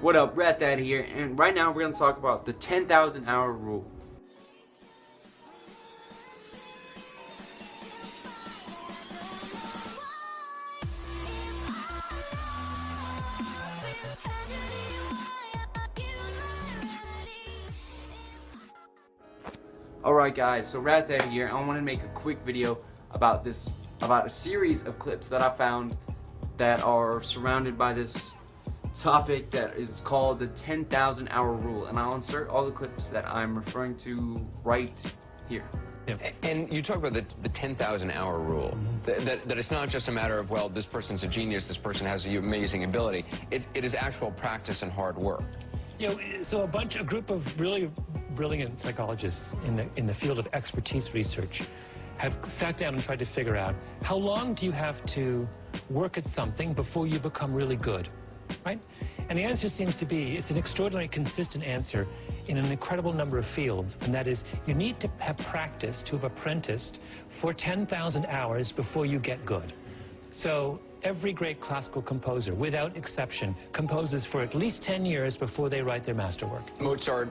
What up, Radthad here, and right now we're going to talk about the 10,000 hour rule. Alright guys, so Radthad here. I want to make a quick video about a series of clips that I found that are surrounded by this topic that is called the 10,000 hour rule, and I'll insert all the clips that I'm referring to right here. And you talk about the 10,000 hour rule, that it's not just a matter of, well, this person's a genius, this person has an amazing ability. It is actual practice and hard work. You know, so a group of really brilliant psychologists in the field of expertise research have sat down and tried to figure out how long do you have to work at something before you become really good, right? And the answer seems to be, it's an extraordinarily consistent answer in an incredible number of fields, and that is you need to have practiced, to have apprenticed for 10,000 hours before you get good. So every great classical composer, without exception, composes for at least 10 years before they write their masterwork. Mozart,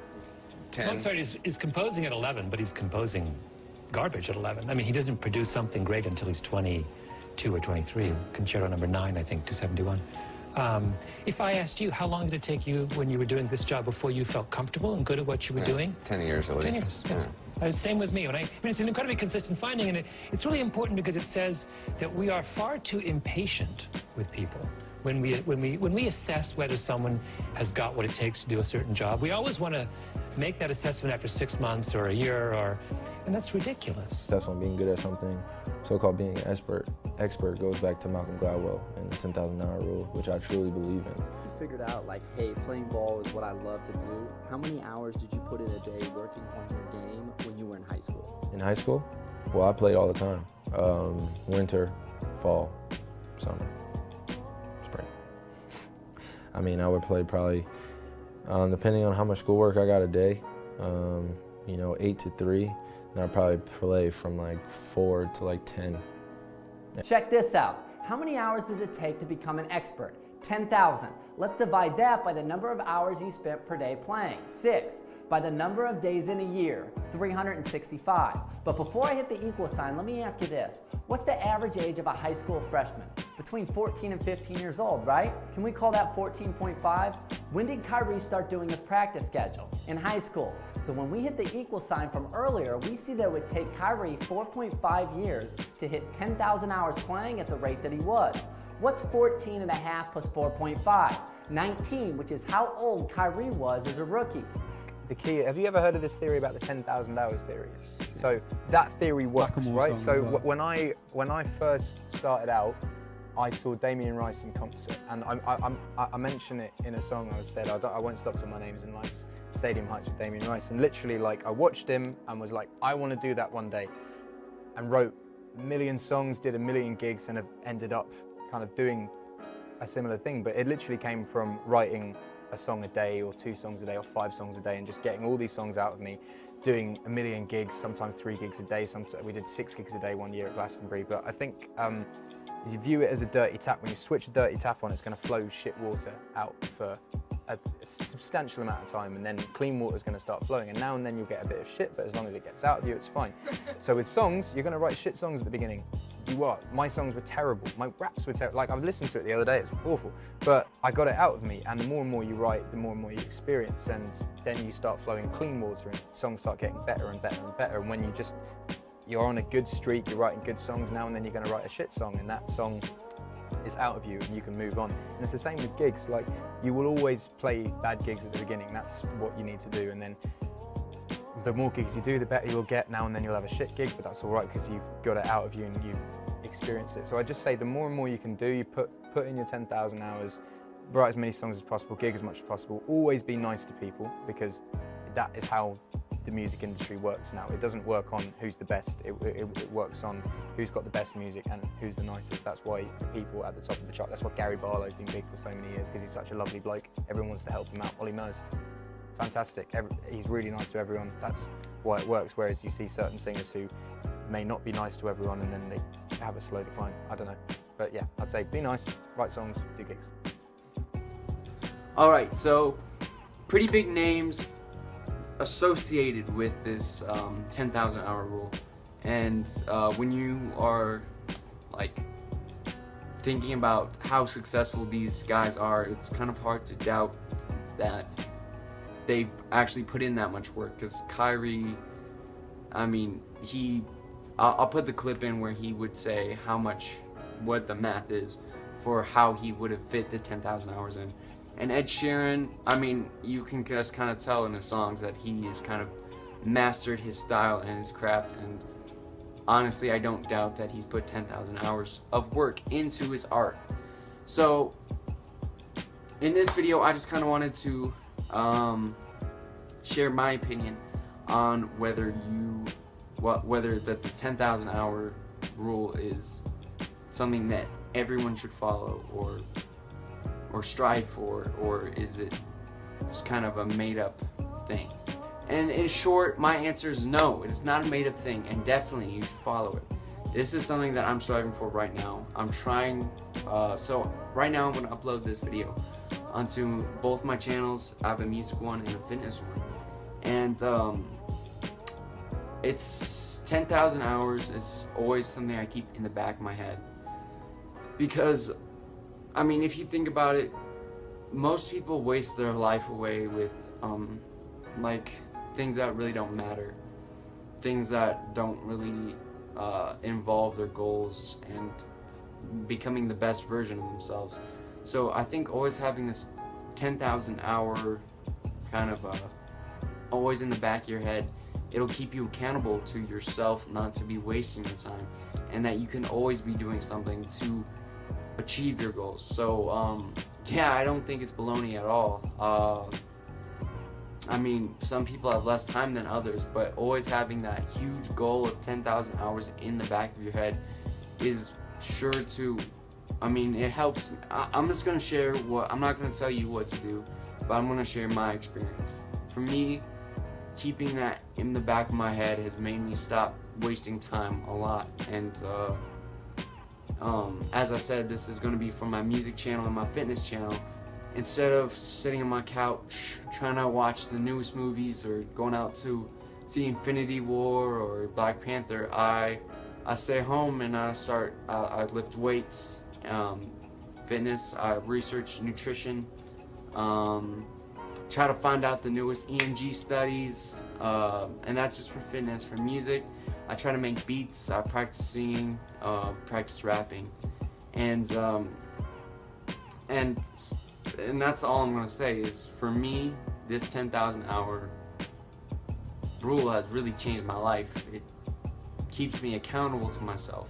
10. Mozart is composing at 11, but he's composing garbage at 11. I mean, he doesn't produce something great until he's 22 or 23. Concerto number 9, I think, 271. If I asked you, how long did it take you when you were doing this job before you felt comfortable and good at what you were doing? 10 years at least. 10 years, yeah. Same with me. I mean, it's an incredibly consistent finding, and it's really important because it says that we are far too impatient with people. When we assess whether someone has got what it takes to do a certain job, we always want to make that assessment after 6 months or a year, and that's ridiculous. That's when being good at something, so-called being an expert goes back to Malcolm Gladwell and the 10,000 hour rule, which I truly believe in. You figured out, like, hey, playing ball is what I love to do. How many hours did you put in a day working on your game when you were in high school? In high school? Well, I played all the time. Winter, fall, summer, spring. I mean, I would play probably, depending on how much schoolwork I got a day, 8 to 3. And I'd probably play from like 4 to like 10. Check this out. How many hours does it take to become an expert? 10,000. Let's divide that by the number of hours you spent per day playing. 6. By the number of days in a year. 365. But before I hit the equal sign, let me ask you this. What's the average age of a high school freshman? Between 14 and 15 years old, right? Can we call that 14.5? When did Kyrie start doing his practice schedule? In high school. So when we hit the equal sign from earlier, we see that it would take Kyrie 4.5 years to hit 10,000 hours playing at the rate that he was. What's 14 and a half plus 4.5? 19, which is how old Kyrie was as a rookie. The key, have you ever heard of this theory about the 10,000 hours theory? So that theory works, right? So when I first started out, I saw Damien Rice in concert, and I mentioned it in a song. I said I won't stop till my name's in lights, Stadium Heights with Damien Rice, and literally, like, I watched him and was like, I want to do that one day, and wrote a million songs, did a million gigs, and have ended up kind of doing a similar thing. But it literally came from writing a song a day, or 2 songs a day, or 5 songs a day, and just getting all these songs out of me, doing a million gigs, sometimes 3 gigs a day. We did 6 gigs a day one year at Glastonbury. But I think you view it as a dirty tap. When you switch a dirty tap on, it's going to flow shit water out for a substantial amount of time, and then clean water is going to start flowing, and now and then you'll get a bit of shit, but as long as it gets out of you, it's fine. So with songs, you're going to write shit songs at the beginning. My songs were terrible. My raps were terrible. Like, I listened to it the other day, it's awful. But I got it out of me, and the more and more you write, the more and more you experience, and then you start flowing clean water, and songs start getting better and better and better. And when you're on a good streak, you're writing good songs, now and then you're going to write a shit song, and that song is out of you and you can move on. And it's the same with gigs. Like, you will always play bad gigs at the beginning. That's what you need to do, and then the more gigs you do, the better you'll get. Now and then you'll have a shit gig, but that's all right because you've got it out of you and you've experienced it. So I just say the more and more you can do, you put in your 10,000 hours, write as many songs as possible, gig as much as possible. Always be nice to people, because that is how the music industry works now. It doesn't work on who's the best, it works on who's got the best music and who's the nicest. That's why people at the top of the chart, that's why Gary Barlow's been big for so many years, because he's such a lovely bloke. Everyone wants to help him out. Ollie Murs, fantastic. He's really nice to everyone. That's why it works. Whereas you see certain singers who may not be nice to everyone and then they have a slow decline. I don't know. But yeah, I'd say be nice, write songs, do gigs. Alright, so pretty big names associated with this 10,000 hour rule. And when you are like thinking about how successful these guys are, it's kind of hard to doubt that they've actually put in that much work. Because Kyrie, I mean, I'll put the clip in where he would say what the math is for how he would have fit the 10,000 hours in. And Ed Sheeran, I mean, you can just kind of tell in his songs that he has kind of mastered his style and his craft, and honestly, I don't doubt that he's put 10,000 hours of work into his art. So, in this video, I just kind of wanted to share my opinion on whether the 10,000 hour rule is something that everyone should follow or strive for, or is it just kind of a made-up thing? And in short, my answer is no, it is not a made-up thing, and definitely you should follow it. This is something that I'm striving for right now. I'm trying, so right now I'm going to upload this video onto both my channels. I have a music one and a fitness one. And it's 10,000 hours is always something I keep in the back of my head. Because, I mean, if you think about it, most people waste their life away with, like, things that really don't matter. Things that don't really involve their goals and becoming the best version of themselves. So I think always having this 10,000 hour kind of always in the back of your head, it'll keep you accountable to yourself not to be wasting your time, and that you can always be doing something to achieve your goals. So yeah, I don't think it's baloney at all. I mean, some people have less time than others, but always having that huge goal of 10,000 hours in the back of your head is sure to, I mean, it helps. I'm just going to share I'm not going to tell you what to do, but I'm going to share my experience. For me, keeping that in the back of my head has made me stop wasting time a lot. And as I said, this is going to be for my music channel and my fitness channel. Instead of sitting on my couch trying to watch the newest movies or going out to see Infinity War or Black Panther, I stay home and I lift weights, fitness, I research nutrition, try to find out the newest EMG studies, and that's just for fitness. For music, I try to make beats, I practice singing, practice rapping, and that's all I'm going to say is, for me, this 10,000 hour rule has really changed my life. It keeps me accountable to myself.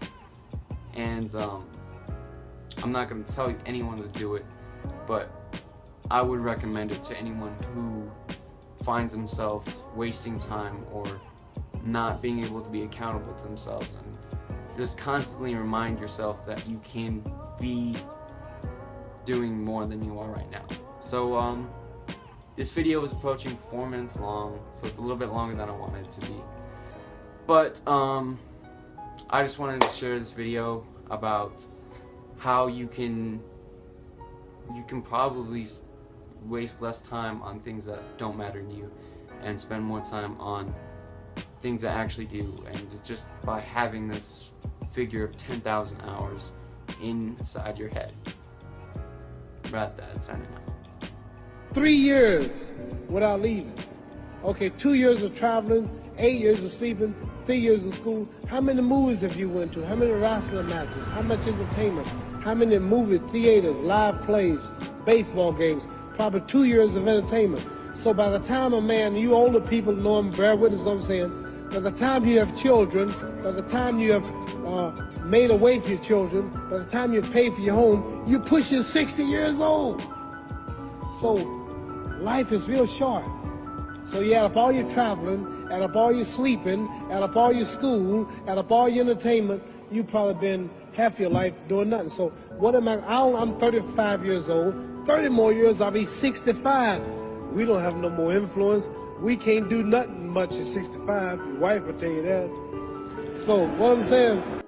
And I'm not going to tell anyone to do it, but I would recommend it to anyone who finds themselves wasting time or not being able to be accountable to themselves. And just constantly remind yourself that you can be doing more than you are right now. So this video is approaching 4 minutes long, so it's a little bit longer than I wanted it to be. But I just wanted to share this video about how you can probably waste less time on things that don't matter to you and spend more time on things that actually do, and just by having this figure of 10,000 hours inside your head. Radthad signing out. 3 years without leaving. Okay, 2 years of traveling, 8 years of sleeping, 3 years of school. How many movies have you went to? How many wrestling matches? How much entertainment? How many movie theaters, live plays, baseball games? Probably 2 years of entertainment. So by the time a man, you older people know him, bear witness what I'm saying, by the time you have children, by the time you have made a way for your children, by the time you pay for your home, you push your 60 years old. So life is real short. So you add up all your traveling, add up all your sleeping, add up all your school, add up all your entertainment, you've probably been half your life doing nothing. So what am I'm 35 years old. 30 more years, I'll be 65. We don't have no more influence. We can't do nothing much at 65. Your wife will tell you that. So what I'm saying,